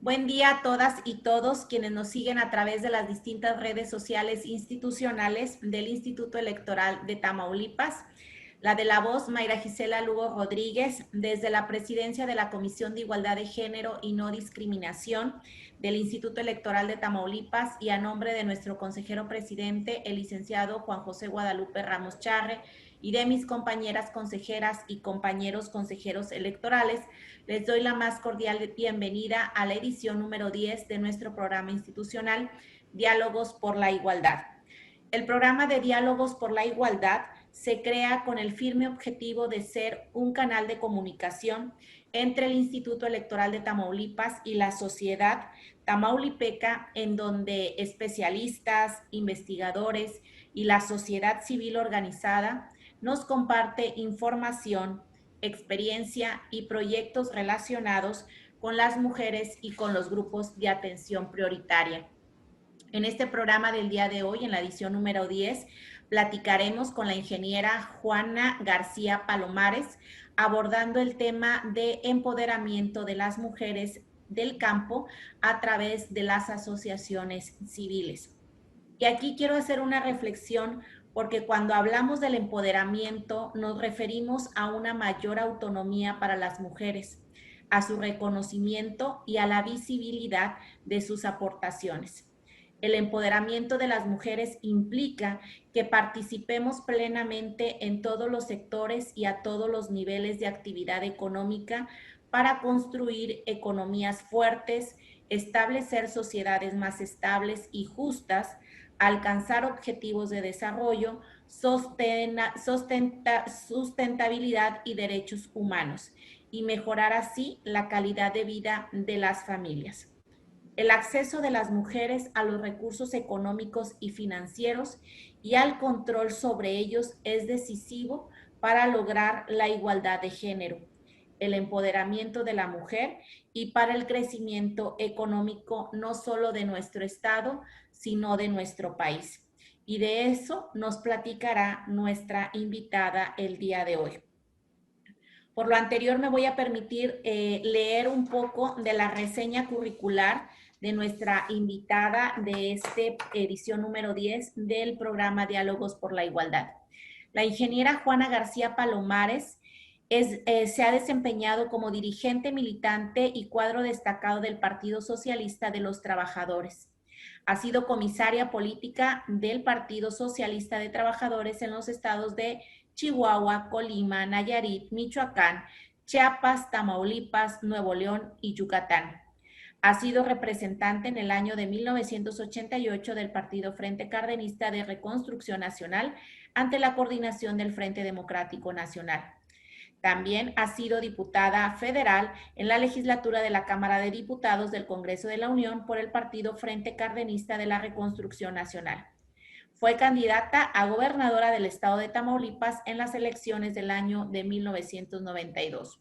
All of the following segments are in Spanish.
Buen día a todas y todos quienes nos siguen a través de las distintas redes sociales institucionales del Instituto Electoral de Tamaulipas. La de la voz, Mayra Gisela Lugo Rodríguez, desde la presidencia de la Comisión de Igualdad de Género y No Discriminación del Instituto Electoral de Tamaulipas y a nombre de nuestro consejero presidente, el licenciado Juan José Guadalupe Ramos Charre, y de mis compañeras consejeras y compañeros consejeros electorales, les doy la más cordial bienvenida a la edición número 10 de nuestro programa institucional Diálogos por la Igualdad. El programa de Diálogos por la Igualdad se crea con el firme objetivo de ser un canal de comunicación entre el Instituto Electoral de Tamaulipas y la sociedad tamaulipeca, en donde especialistas, investigadores y la sociedad civil organizada nos comparte información, experiencia y proyectos relacionados con las mujeres y con los grupos de atención prioritaria. En este programa del día de hoy, en la edición número 10, platicaremos con la ingeniera Juana García Palomares, abordando el tema de empoderamiento de las mujeres del campo a través de las asociaciones civiles. Y aquí quiero hacer una reflexión porque cuando hablamos del empoderamiento nos referimos a una mayor autonomía para las mujeres, a su reconocimiento y a la visibilidad de sus aportaciones. El empoderamiento de las mujeres implica que participemos plenamente en todos los sectores y a todos los niveles de actividad económica para construir economías fuertes, establecer sociedades más estables y justas, alcanzar objetivos de desarrollo, sustentabilidad y derechos humanos, y mejorar así la calidad de vida de las familias. El acceso de las mujeres a los recursos económicos y financieros y al control sobre ellos es decisivo para lograr la igualdad de género, el empoderamiento de la mujer y para el crecimiento económico no solo de nuestro estado, sino de nuestro país. Y de eso nos platicará nuestra invitada el día de hoy. Por lo anterior, me voy a permitir leer un poco de la reseña curricular de nuestra invitada de esta edición número 10 del programa Diálogos por la Igualdad. La ingeniera Juana García Palomares se ha desempeñado como dirigente militante y cuadro destacado del Partido Socialista de los Trabajadores. Ha sido comisaria política del Partido Socialista de Trabajadores en los estados de Chihuahua, Colima, Nayarit, Michoacán, Chiapas, Tamaulipas, Nuevo León y Yucatán. Ha sido representante en el año de 1988 del Partido Frente Cardenista de Reconstrucción Nacional ante la coordinación del Frente Democrático Nacional. También ha sido diputada federal en la legislatura de la Cámara de Diputados del Congreso de la Unión por el Partido Frente Cardenista de la Reconstrucción Nacional. Fue candidata a gobernadora del estado de Tamaulipas en las elecciones del año de 1992.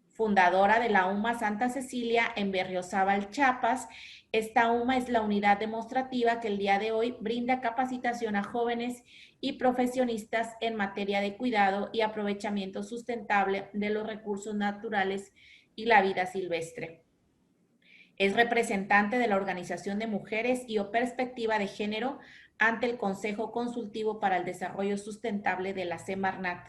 Fundadora de la UMA Santa Cecilia en Berriozábal, Chiapas. Esta UMA es la unidad demostrativa que el día de hoy brinda capacitación a jóvenes y profesionistas en materia de cuidado y aprovechamiento sustentable de los recursos naturales y la vida silvestre. Es representante de la Organización de Mujeres y o Perspectiva de Género ante el Consejo Consultivo para el Desarrollo Sustentable de la Semarnat,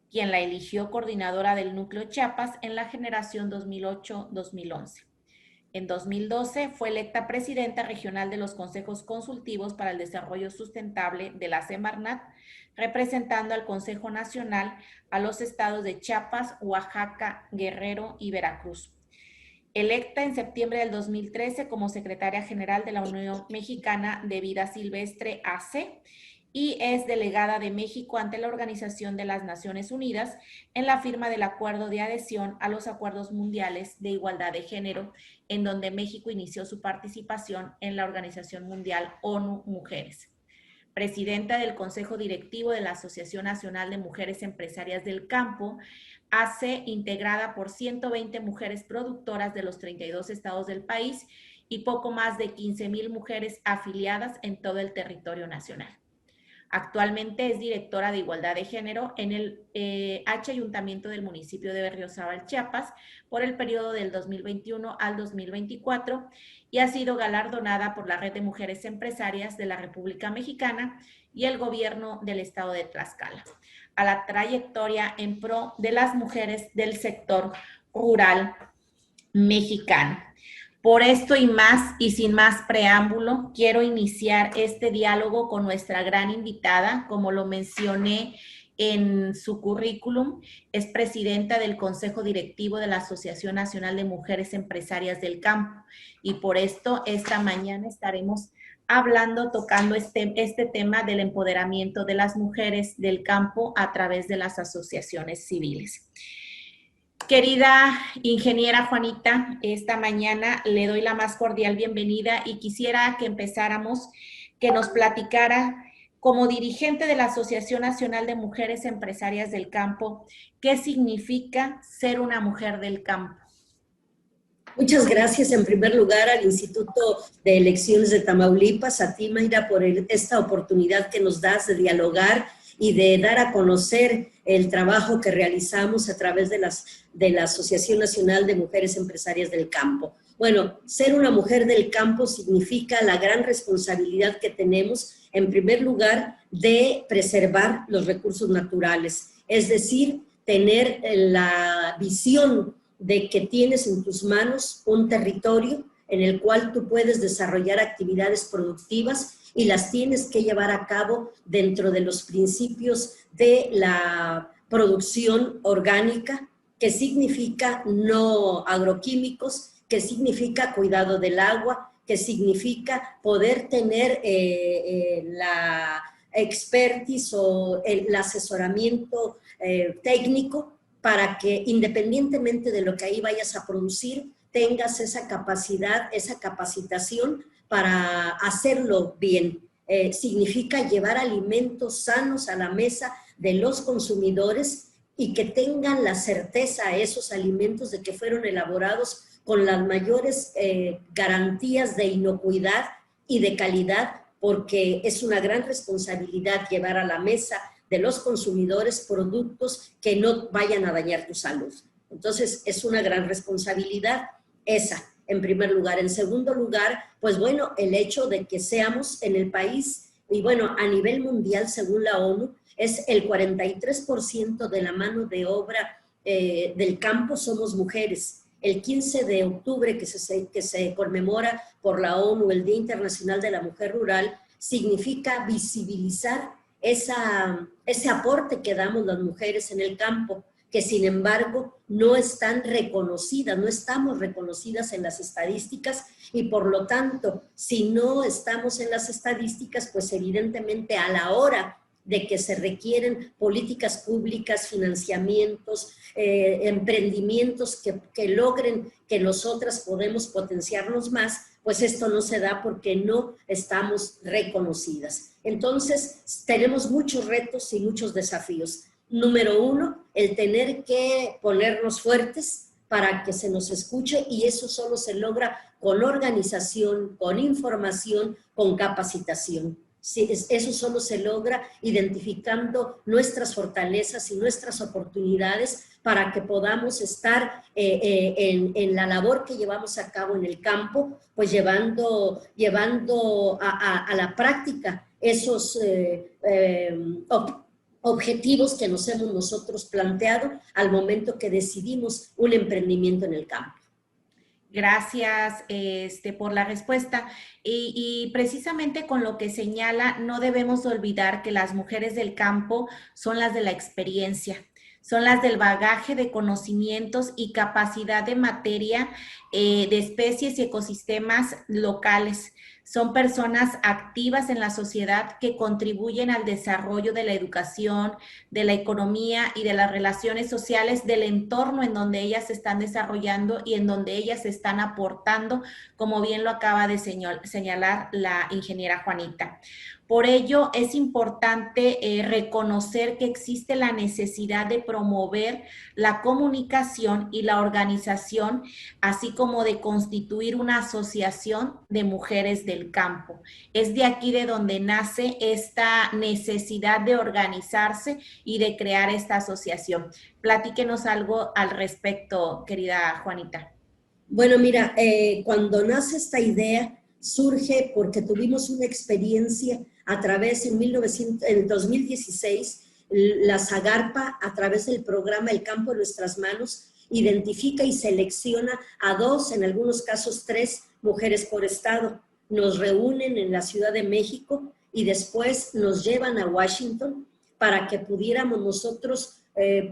quien la eligió coordinadora del Núcleo Chiapas en la generación 2008-2011. En 2012 fue electa presidenta regional de los Consejos Consultivos para el Desarrollo Sustentable de la Semarnat, representando al Consejo Nacional a los estados de Chiapas, Oaxaca, Guerrero y Veracruz. Electa en septiembre del 2013 como secretaria general de la Unión Mexicana de Vida Silvestre, AC, y es delegada de México ante la Organización de las Naciones Unidas en la firma del Acuerdo de Adhesión a los Acuerdos Mundiales de Igualdad de Género, en donde México inició su participación en la Organización Mundial ONU Mujeres. Presidenta del Consejo Directivo de la Asociación Nacional de Mujeres Empresarias del Campo, AC, integrada por 120 mujeres productoras de los 32 estados del país y poco más de 15,000 mujeres afiliadas en todo el territorio nacional. Actualmente es directora de Igualdad de Género en el Ayuntamiento del municipio de Berriozábal, Chiapas, por el periodo del 2021 al 2024 y ha sido galardonada por la Red de Mujeres Empresarias de la República Mexicana y el gobierno del estado de Tlaxcala, a la trayectoria en pro de las mujeres del sector rural mexicano. Por esto y más, y sin más preámbulo, quiero iniciar este diálogo con nuestra gran invitada. Como lo mencioné en su currículum, es presidenta del Consejo Directivo de la Asociación Nacional de Mujeres Empresarias del Campo, y por esto esta mañana estaremos hablando, tocando este tema del empoderamiento de las mujeres del campo a través de las asociaciones civiles. Querida ingeniera Juanita, esta mañana le doy la más cordial bienvenida y quisiera que empezáramos, que nos platicara como dirigente de la Asociación Nacional de Mujeres Empresarias del Campo, ¿qué significa ser una mujer del campo? Muchas gracias en primer lugar al Instituto de Elecciones de Tamaulipas, a ti, Mayra, por esta oportunidad que nos das de dialogar y de dar a conocer el trabajo que realizamos a través de la Asociación Nacional de Mujeres Empresarias del Campo. Bueno, ser una mujer del campo significa la gran responsabilidad que tenemos, en primer lugar, de preservar los recursos naturales, es decir, tener la visión de que tienes en tus manos un territorio en el cual tú puedes desarrollar actividades productivas y las tienes que llevar a cabo dentro de los principios de la producción orgánica, que significa no agroquímicos, que significa cuidado del agua, que significa poder tener la expertise o el asesoramiento técnico para que independientemente de lo que ahí vayas a producir, tengas esa capacidad, esa capacitación para hacerlo bien. Significa llevar alimentos sanos a la mesa de los consumidores y que tengan la certeza esos alimentos de que fueron elaborados con las mayores garantías de inocuidad y de calidad, porque es una gran responsabilidad llevar a la mesa de los consumidores productos que no vayan a dañar tu salud. Entonces, es una gran responsabilidad esa, en primer lugar. En segundo lugar, pues bueno, el hecho de que seamos en el país, y bueno, a nivel mundial, según la ONU, es el 43% de la mano de obra del campo somos mujeres. El 15 de octubre, que se conmemora por la ONU, el Día Internacional de la Mujer Rural, significa visibilizar ese aporte que damos las mujeres en el campo, que sin embargo no están reconocidas, no estamos reconocidas en las estadísticas y por lo tanto, si no estamos en las estadísticas, pues evidentemente a la hora de que se requieren políticas públicas, financiamientos, emprendimientos que logren que nosotras podemos potenciarnos más, pues esto no se da porque no estamos reconocidas. Entonces, tenemos muchos retos y muchos desafíos. Número uno, el tener que ponernos fuertes para que se nos escuche y eso solo se logra con organización, con información, con capacitación. Sí, eso solo se logra identificando nuestras fortalezas y nuestras oportunidades para que podamos estar en la labor que llevamos a cabo en el campo, pues llevando a la práctica esos objetivos que nos hemos nosotros planteado al momento que decidimos un emprendimiento en el campo. Gracias por la respuesta. Y precisamente con lo que señala, no debemos olvidar que las mujeres del campo son las de la experiencia, son las del bagaje de conocimientos y capacidad de materia de especies y ecosistemas locales. Son personas activas en la sociedad que contribuyen al desarrollo de la educación, de la economía y de las relaciones sociales del entorno en donde ellas se están desarrollando y en donde ellas se están aportando, como bien lo acaba de señalar la ingeniera Juanita. Por ello, es importante reconocer que existe la necesidad de promover la comunicación y la organización, así como de constituir una asociación de mujeres del el campo. Es de aquí de donde nace esta necesidad de organizarse y de crear esta asociación. Platíquenos algo al respecto, querida Juanita. Bueno, mira, cuando nace esta idea, surge porque tuvimos una experiencia a través, en 2016, la Zagarpa, a través del programa El Campo en Nuestras Manos, identifica y selecciona a 2, en algunos casos 3 mujeres por estado. Nos reúnen en la Ciudad de México y después nos llevan a Washington para que pudiéramos nosotros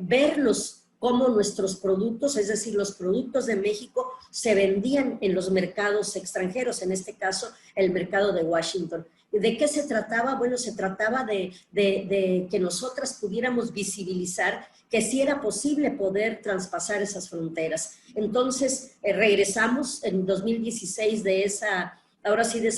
vernos cómo nuestros productos, es decir, los productos de México, se vendían en los mercados extranjeros, en este caso el mercado de Washington. ¿De qué se trataba? Bueno, se trataba de que nosotras pudiéramos visibilizar que sí era posible poder traspasar esas fronteras. Entonces, regresamos en 2016 de esa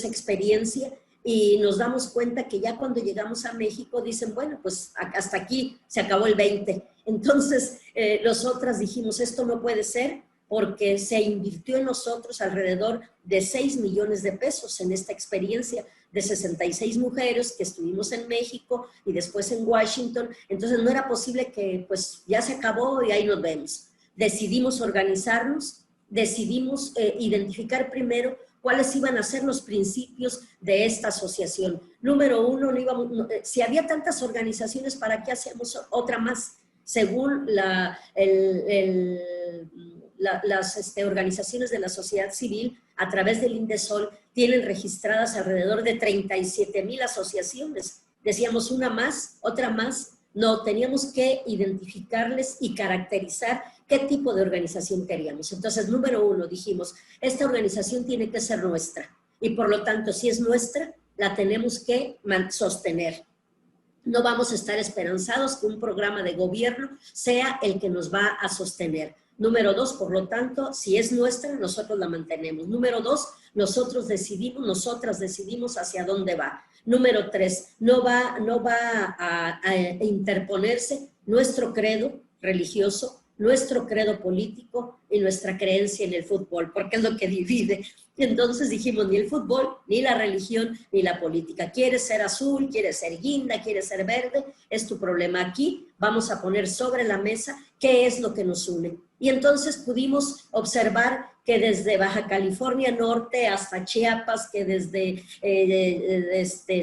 experiencia, y nos damos cuenta que ya cuando llegamos a México dicen, bueno, pues hasta aquí se acabó el 20. Entonces, nosotras dijimos, esto no puede ser, porque se invirtió en nosotros alrededor de 6 millones de pesos en esta experiencia de 66 mujeres que estuvimos en México y después en Washington. Entonces, no era posible que pues ya se acabó y ahí nos vemos. Decidimos organizarnos, decidimos identificar primero cuáles iban a ser los principios de esta asociación. Número 1, si había tantas organizaciones, ¿para qué hacemos otra más? Según las organizaciones de la sociedad civil, a través del INDESOL, tienen registradas alrededor de 37,000 asociaciones. Decíamos, una más, otra más. No, teníamos que identificarles y caracterizar qué tipo de organización queríamos. Entonces, número 1, dijimos, esta organización tiene que ser nuestra y por lo tanto, si es nuestra, la tenemos que sostener. No vamos a estar esperanzados que un programa de gobierno sea el que nos va a sostener. Número 2, por lo tanto, si es nuestra, nosotros la mantenemos. Número 2, nosotras decidimos hacia dónde va. Número 3, no va a interponerse nuestro credo religioso, nuestro credo político y nuestra creencia en el fútbol, porque es lo que divide. Entonces dijimos, ni el fútbol, ni la religión, ni la política. ¿Quieres ser azul? ¿Quieres ser guinda? ¿Quieres ser verde? Es tu problema. Aquí vamos a poner sobre la mesa qué es lo que nos une. Y entonces pudimos observar que desde Baja California Norte hasta Chiapas, que desde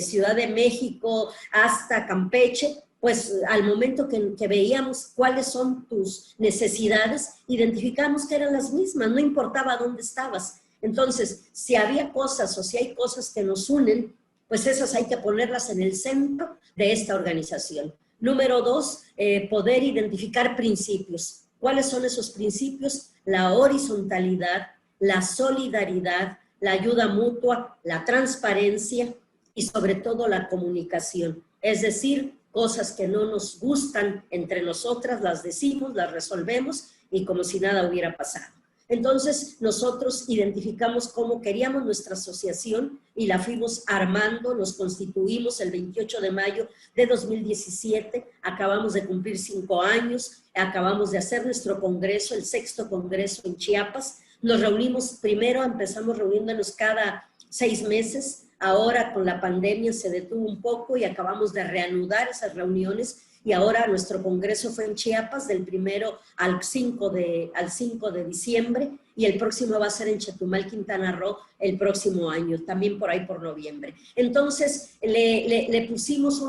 Ciudad de México hasta Campeche, pues al momento que veíamos cuáles son tus necesidades, identificamos que eran las mismas, no importaba dónde estabas. Entonces, si había cosas o si hay cosas que nos unen, pues esas hay que ponerlas en el centro de esta organización. Número 2, poder identificar principios. ¿Cuáles son esos principios? La horizontalidad, la solidaridad, la ayuda mutua, la transparencia y sobre todo la comunicación. Es decir, cosas que no nos gustan entre nosotras, las decimos, las resolvemos y como si nada hubiera pasado. Entonces, nosotros identificamos cómo queríamos nuestra asociación y la fuimos armando, nos constituimos el 28 de mayo de 2017, acabamos de cumplir 5 años, acabamos de hacer nuestro congreso, el 6º congreso en Chiapas. Nos reunimos primero, empezamos reuniéndonos cada 6 meses, ahora con la pandemia se detuvo un poco y acabamos de reanudar esas reuniones. Y ahora nuestro congreso fue en Chiapas del 1 al 5 de diciembre y el próximo va a ser en Chetumal, Quintana Roo, el próximo año, también por ahí por noviembre. Entonces le pusimos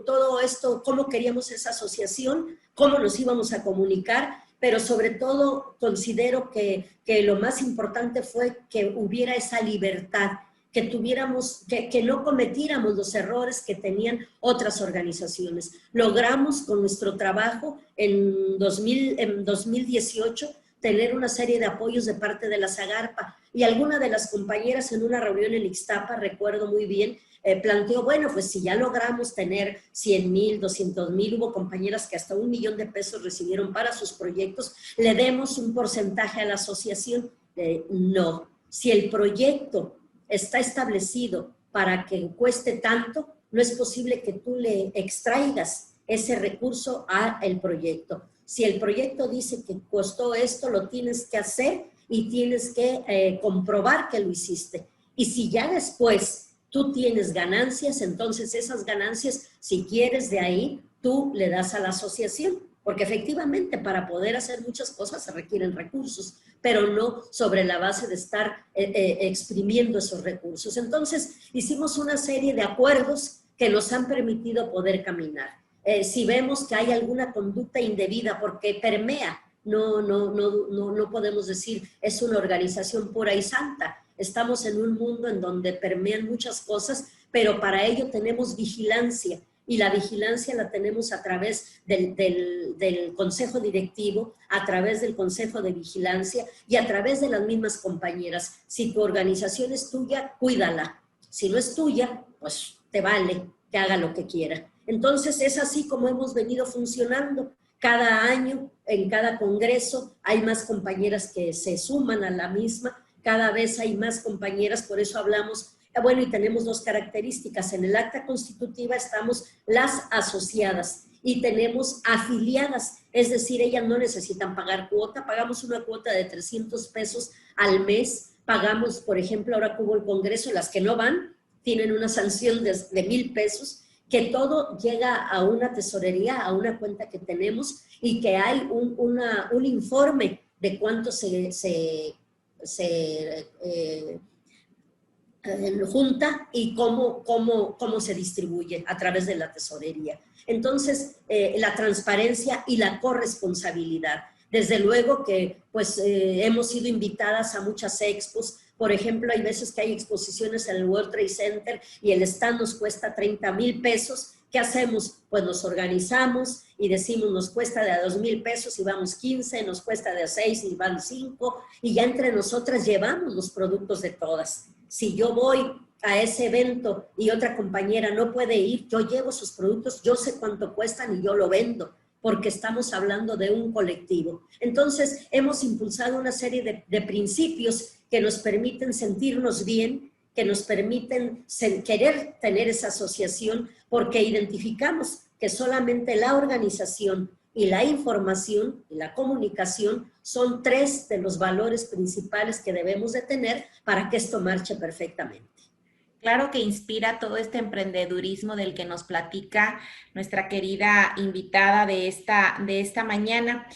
todo esto, cómo queríamos esa asociación, cómo nos íbamos a comunicar, pero sobre todo considero que lo más importante fue que hubiera esa libertad, que tuviéramos, que no cometiéramos los errores que tenían otras organizaciones. Logramos con nuestro trabajo en 2018 tener una serie de apoyos de parte de la Zagarpa y alguna de las compañeras en una reunión en Ixtapa, recuerdo muy bien, planteó, bueno, pues si ya logramos tener 100,000, 200,000, hubo compañeras que hasta 1 millón de pesos recibieron para sus proyectos, le demos un porcentaje a la asociación. No, si el proyecto está establecido para que cueste tanto, no es posible que tú le extraigas ese recurso al proyecto. Si el proyecto dice que costó esto, lo tienes que hacer y tienes que comprobar que lo hiciste. Y si ya después tú tienes ganancias, entonces esas ganancias, si quieres de ahí, tú le das a la asociación, porque efectivamente para poder hacer muchas cosas se requieren recursos, pero no sobre la base de estar exprimiendo esos recursos. Entonces hicimos una serie de acuerdos que nos han permitido poder caminar. Si vemos que hay alguna conducta indebida porque permea, no podemos decir es una organización pura y santa. Estamos en un mundo en donde permean muchas cosas, pero para ello tenemos vigilancia, y la vigilancia la tenemos a través del consejo directivo, a través del consejo de vigilancia y a través de las mismas compañeras. Si tu organización es tuya, cuídala. Si no es tuya, pues te vale que haga lo que quiera. Entonces es así como hemos venido funcionando. Cada año, en cada congreso, hay más compañeras que se suman a la misma, cada vez hay más compañeras, por eso hablamos, bueno, y tenemos dos características. En el acta constitutiva estamos las asociadas y tenemos afiliadas, es decir, ellas no necesitan pagar cuota, pagamos una cuota de 300 pesos al mes, pagamos, por ejemplo, ahora que hubo el congreso, las que no van tienen una sanción de 1,000 pesos, que todo llega a una tesorería, a una cuenta que tenemos, y que hay un informe de cuánto se junta y cómo se distribuye a través de la tesorería. Entonces, la transparencia y la corresponsabilidad. Desde luego que pues, hemos sido invitadas a muchas expos. Por ejemplo, hay veces que hay exposiciones en el World Trade Center y el stand nos cuesta 30,000 pesos. ¿Qué hacemos? Pues nos organizamos y decimos, nos cuesta de a 2,000 pesos y vamos 15, nos cuesta de a 6 y van 5, y ya entre nosotras llevamos los productos de todas. Si yo voy a ese evento y otra compañera no puede ir, yo llevo sus productos, yo sé cuánto cuestan y yo lo vendo, porque estamos hablando de un colectivo. Entonces, hemos impulsado una serie de principios que nos permiten sentirnos bien, que nos permiten querer tener esa asociación, porque identificamos que solamente la organización y la información y la comunicación son 3 de los valores principales que debemos de tener para que esto marche perfectamente. Claro que inspira todo este emprendedurismo del que nos platica nuestra querida invitada de esta mañana.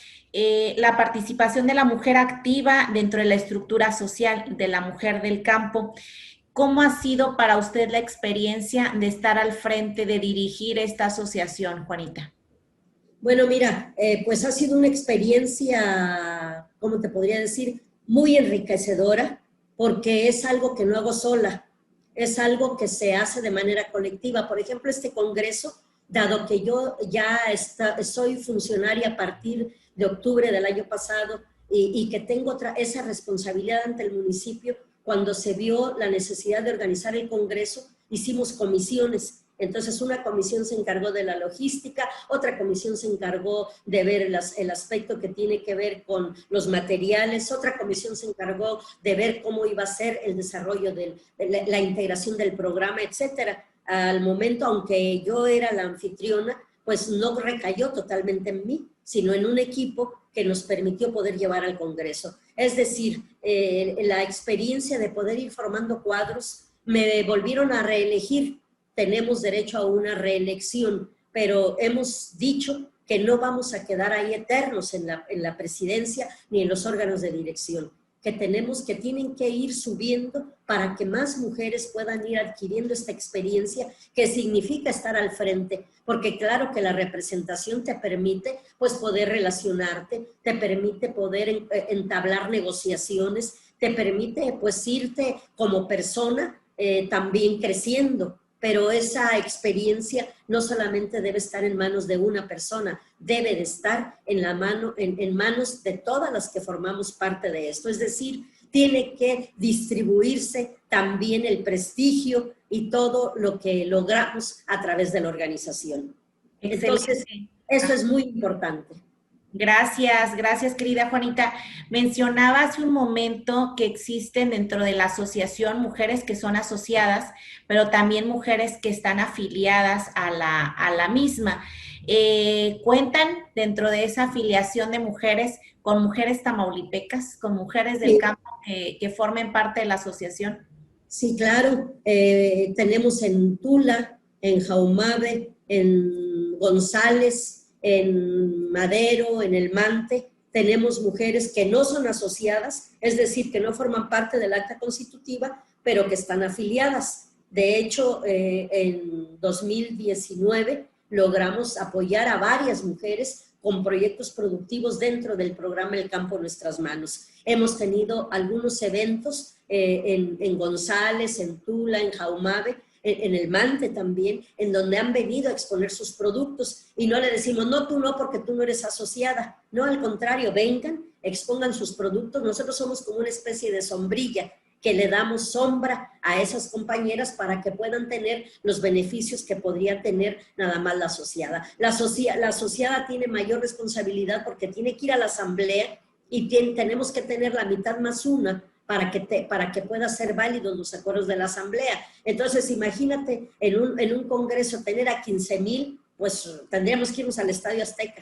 La participación de la mujer activa dentro de la estructura social de la mujer del campo. ¿Cómo ha sido para usted la experiencia de estar al frente, de dirigir esta asociación, Juanita? Bueno, mira, pues ha sido una experiencia, ¿cómo te podría decir? Muy enriquecedora, porque es algo que no hago sola, es algo que se hace de manera colectiva. Por ejemplo, este congreso, dado que yo ya soy funcionaria a partir de octubre del año pasado y que tengo esa responsabilidad ante el municipio, cuando se vio la necesidad de organizar el congreso, hicimos comisiones. Entonces, una comisión se encargó de la logística, otra comisión se encargó de ver el aspecto que tiene que ver con los materiales, otra comisión se encargó de ver cómo iba a ser el desarrollo de la integración del programa, etcétera. Al momento, aunque yo era la anfitriona, pues no recayó totalmente en mí, sino en un equipo que nos permitió poder llevar al Congreso. Es decir, la experiencia de poder ir formando cuadros, me volvieron a reelegir. Tenemos derecho a una reelección, pero hemos dicho que no vamos a quedar ahí eternos en la presidencia ni en los órganos de dirección, que tienen que ir subiendo para que más mujeres puedan ir adquiriendo esta experiencia que significa estar al frente, porque claro que la representación te permite pues poder relacionarte, te permite poder entablar negociaciones, te permite pues irte como persona también creciendo. Pero esa experiencia no solamente debe estar en manos de una persona, debe de estar en manos de todas las que formamos parte de esto. Es decir, tiene que distribuirse también el prestigio y todo lo que logramos a través de la organización. Excelente. Entonces, eso es muy importante. Gracias, querida Juanita. Mencionaba hace un momento que existen dentro de la asociación mujeres que son asociadas, pero también mujeres que están afiliadas a la misma. ¿Cuentan dentro de esa afiliación de mujeres con mujeres tamaulipecas, con mujeres del campo que formen parte de la asociación? Sí, claro. Tenemos en Tula, en Jaumabe, en González, en Madero, en El Mante. Tenemos mujeres que no son asociadas, es decir, que no forman parte del acta constitutiva, pero que están afiliadas. De hecho, en 2019 logramos apoyar a varias mujeres con proyectos productivos dentro del programa El Campo en Nuestras Manos. Hemos tenido algunos eventos en González, en Tula, en Jaumabe, en El Mante también, en donde han venido a exponer sus productos y no le decimos, no, tú no, porque tú no eres asociada. No, al contrario, vengan, expongan sus productos. Nosotros somos como una especie de sombrilla que le damos sombra a esas compañeras para que puedan tener los beneficios que podría tener nada más la asociada. La asociada tiene mayor responsabilidad porque tiene que ir a la asamblea y tenemos que tener la mitad más una para que pueda ser válidos los acuerdos de la asamblea. Entonces, imagínate en un congreso tener a 15,000, pues tendríamos que irnos al Estadio Azteca.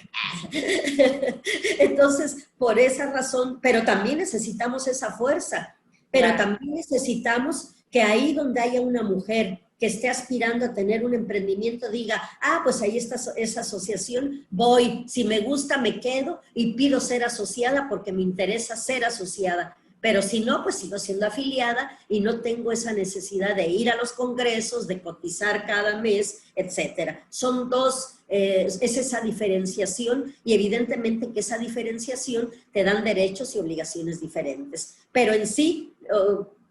Entonces, por esa razón, pero también necesitamos esa fuerza, pero también necesitamos que ahí donde haya una mujer que esté aspirando a tener un emprendimiento diga, ah, pues ahí está esa asociación, voy, si me gusta me quedo y pido ser asociada porque me interesa ser asociada. Pero si no, pues sigo siendo afiliada y no tengo esa necesidad de ir a los congresos, de cotizar cada mes, etcétera. Son dos, es esa diferenciación y evidentemente que esa diferenciación te dan derechos y obligaciones diferentes. Pero en sí,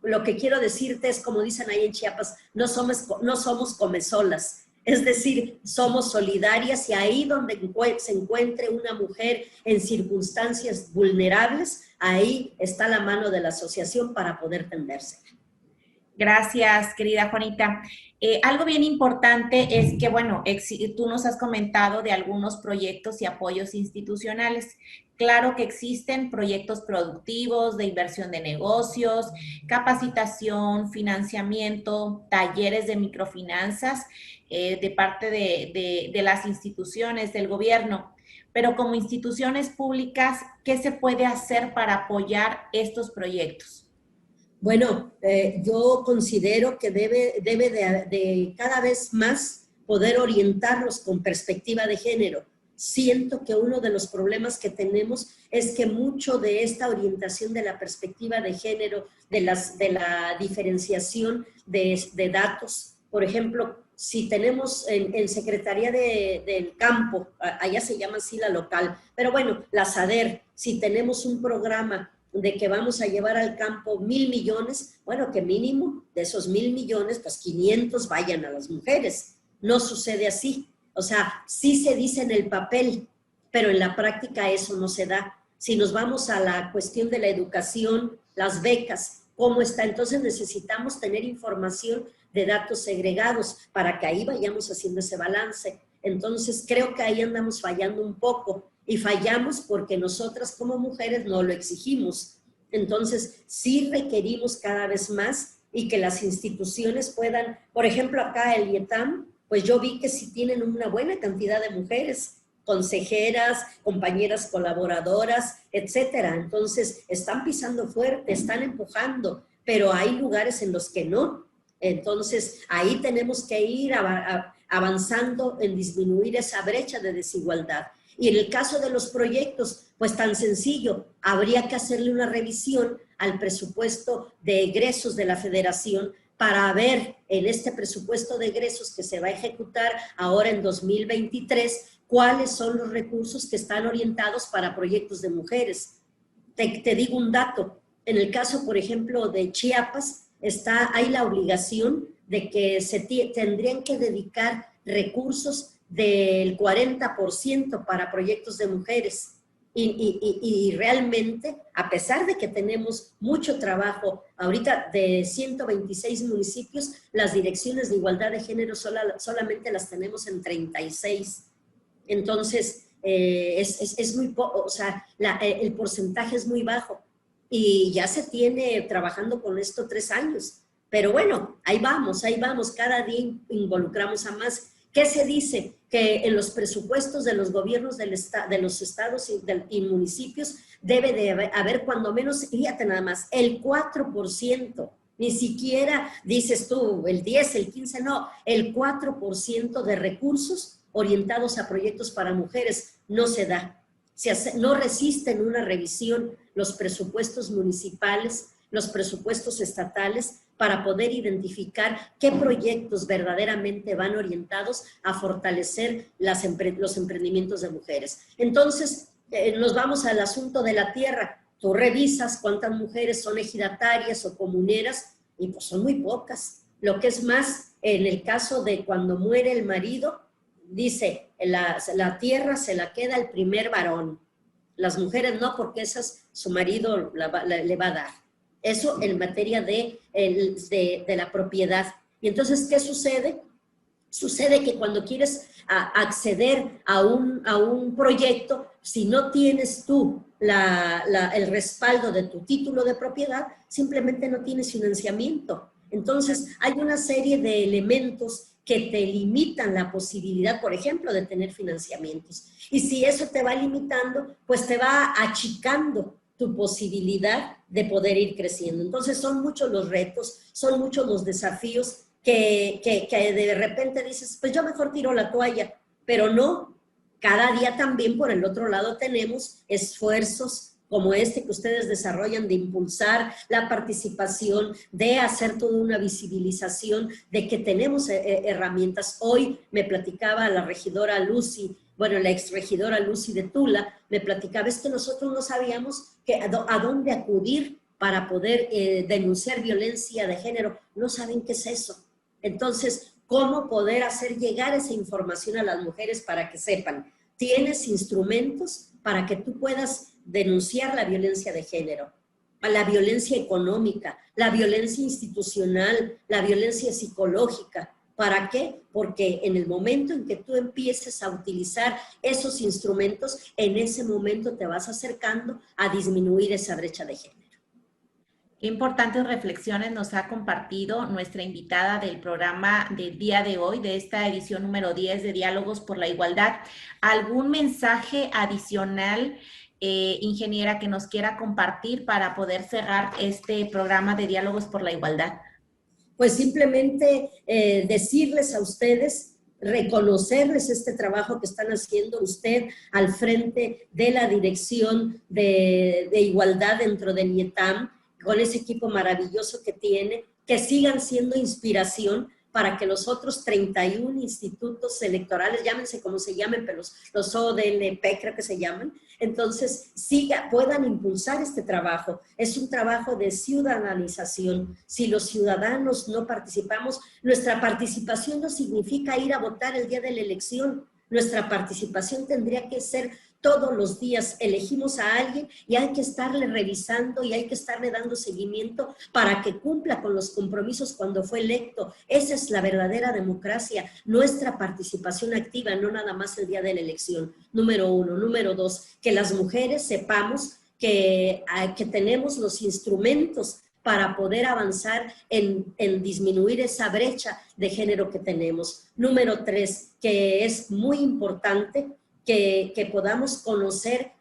lo que quiero decirte es, como dicen ahí en Chiapas, no somos comesolas. Es decir, somos solidarias y ahí donde se encuentre una mujer en circunstancias vulnerables, ahí está la mano de la asociación para poder tenderse. Gracias, querida Juanita. Algo bien importante es que, bueno, tú nos has comentado de algunos proyectos y apoyos institucionales. Claro que existen proyectos productivos de inversión de negocios, capacitación, financiamiento, talleres de microfinanzas de parte de las instituciones del gobierno. Pero como instituciones públicas, ¿qué se puede hacer para apoyar estos proyectos? Bueno, yo considero que debe de cada vez más poder orientarlos con perspectiva de género. Siento que uno de los problemas que tenemos es que mucho de esta orientación de la perspectiva de género, de la diferenciación de datos, por ejemplo, si tenemos en Secretaría del Campo, allá se llama así la local, pero bueno, la SADER, si tenemos un programa de que vamos a llevar al campo 1,000 millones, bueno, que mínimo de esos 1,000 millones, pues 500 vayan a las mujeres. No sucede así. O sea, sí se dice en el papel, pero en la práctica eso no se da. Si nos vamos a la cuestión de la educación, las becas, ¿cómo está? Entonces necesitamos tener información de datos segregados para que ahí vayamos haciendo ese balance. Entonces creo que ahí andamos fallando un poco. Y fallamos porque nosotras como mujeres no lo exigimos. Entonces, sí requerimos cada vez más y que las instituciones puedan, por ejemplo, acá el IETAM, pues yo vi que sí tienen una buena cantidad de mujeres, consejeras, compañeras colaboradoras, etcétera. Entonces, están pisando fuerte, están empujando, pero hay lugares en los que no. Entonces, ahí tenemos que ir avanzando en disminuir esa brecha de desigualdad. Y en el caso de los proyectos, pues tan sencillo, habría que hacerle una revisión al presupuesto de egresos de la Federación para ver en este presupuesto de egresos que se va a ejecutar ahora en 2023, cuáles son los recursos que están orientados para proyectos de mujeres. Te digo un dato, en el caso, por ejemplo, de Chiapas, hay la obligación de que tendrían que dedicar recursos del 40% para proyectos de mujeres. Y realmente, a pesar de que tenemos mucho trabajo, ahorita de 126 municipios, las direcciones de igualdad de género solamente las tenemos en 36. Entonces, es muy poco, o sea, el porcentaje es muy bajo. Y ya se tiene trabajando con esto 3 años. Pero bueno, ahí vamos, cada día involucramos a más. ¿Qué se dice? Que en los presupuestos de los gobiernos de los estados y municipios debe de haber cuando menos, fíjate nada más, el 4%, Ni siquiera dices tú el 10, el 15, no, el 4% de recursos orientados a proyectos para mujeres no se da. No resisten una revisión los presupuestos municipales, los presupuestos estatales, para poder identificar qué proyectos verdaderamente van orientados a fortalecer los emprendimientos de mujeres. Entonces, nos vamos al asunto de la tierra. Tú revisas cuántas mujeres son ejidatarias o comuneras y pues son muy pocas. Lo que es más, en el caso de cuando muere el marido, dice, la tierra se la queda el primer varón. Las mujeres no, porque esas su marido le va a dar. Eso en materia de la propiedad. Y entonces, ¿qué sucede? Sucede que cuando quieres acceder a un proyecto, si no tienes tú el respaldo de tu título de propiedad, simplemente no tienes financiamiento. Entonces, hay una serie de elementos que te limitan la posibilidad, por ejemplo, de tener financiamientos. Y si eso te va limitando, pues te va achicando tu posibilidad de poder ir creciendo. Entonces, son muchos los retos, son muchos los desafíos que de repente dices, pues yo mejor tiro la toalla, pero no. Cada día también por el otro lado tenemos esfuerzos como este que ustedes desarrollan de impulsar la participación, de hacer toda una visibilización de que tenemos herramientas. Hoy me platicaba la regidora Lucy, bueno, la exregidora Lucy de Tula, me platicaba, es que nosotros no sabíamos a dónde acudir para poder denunciar violencia de género. No saben qué es eso. Entonces, ¿cómo poder hacer llegar esa información a las mujeres para que sepan? Tienes instrumentos para que tú puedas denunciar la violencia de género, la violencia económica, la violencia institucional, la violencia psicológica. ¿Para qué? Porque en el momento en que tú empieces a utilizar esos instrumentos, en ese momento te vas acercando a disminuir esa brecha de género. Qué importantes reflexiones nos ha compartido nuestra invitada del programa del día de hoy, de esta edición número 10 de Diálogos por la Igualdad. ¿Algún mensaje adicional, ingeniera, que nos quiera compartir para poder cerrar este programa de Diálogos por la Igualdad? Pues simplemente decirles a ustedes, reconocerles este trabajo que están haciendo usted al frente de la Dirección de Igualdad dentro del IETAM, con ese equipo maravilloso que tiene, que sigan siendo inspiración para que los otros 31 institutos electorales, llámense como se llamen, pero los ODLP creo que se llaman, entonces puedan impulsar este trabajo. Es un trabajo de ciudadanización. Si los ciudadanos no participamos, nuestra participación no significa ir a votar el día de la elección. Nuestra participación tendría que ser todos los días. Elegimos a alguien y hay que estarle revisando y hay que estarle dando seguimiento para que cumpla con los compromisos cuando fue electo. Esa es la verdadera democracia, nuestra participación activa, no nada más el día de la elección. Número 1. Número 2, que las mujeres sepamos que tenemos los instrumentos para poder avanzar en disminuir esa brecha de género que tenemos. Número 3, que es muy importante que podamos conocer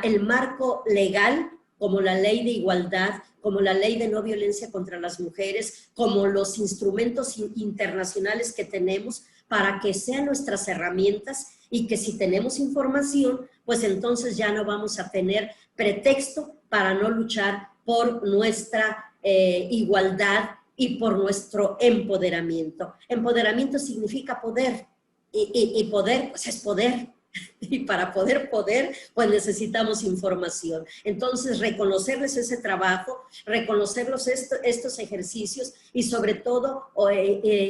el marco legal, como la ley de igualdad, como la ley de no violencia contra las mujeres, como los instrumentos internacionales que tenemos, para que sean nuestras herramientas y que si tenemos información, pues entonces ya no vamos a tener pretexto para no luchar por nuestra igualdad y por nuestro empoderamiento. Empoderamiento significa poder, y poder pues es poder. Y para poder, pues necesitamos información. Entonces, reconocerles ese trabajo, reconocerlos estos ejercicios y sobre todo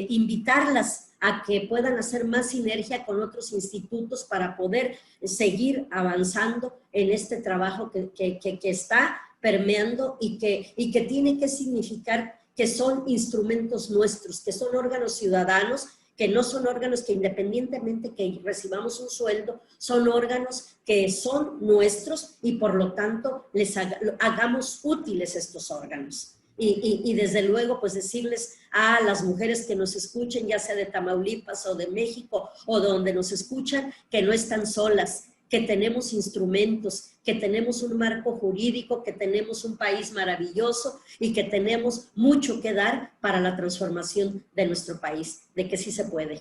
invitarlas a que puedan hacer más sinergia con otros institutos para poder seguir avanzando en este trabajo que está permeando y que tiene que significar que son instrumentos nuestros, que son órganos ciudadanos, que no son órganos que independientemente que recibamos un sueldo, son órganos que son nuestros y por lo tanto hagamos útiles estos órganos. Y desde luego pues decirles a las mujeres que nos escuchen, ya sea de Tamaulipas o de México o donde nos escuchan, que no están solas, que tenemos instrumentos, que tenemos un marco jurídico, que tenemos un país maravilloso y que tenemos mucho que dar para la transformación de nuestro país, de que sí se puede.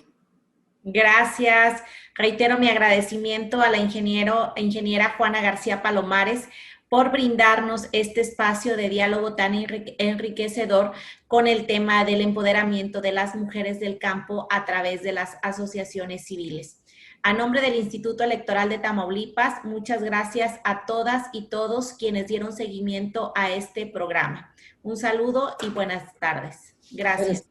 Gracias. Reitero mi agradecimiento a la ingeniera Juana García Palomares por brindarnos este espacio de diálogo tan enriquecedor con el tema del empoderamiento de las mujeres del campo a través de las asociaciones civiles. A nombre del Instituto Electoral de Tamaulipas, muchas gracias a todas y todos quienes dieron seguimiento a este programa. Un saludo y buenas tardes. Gracias.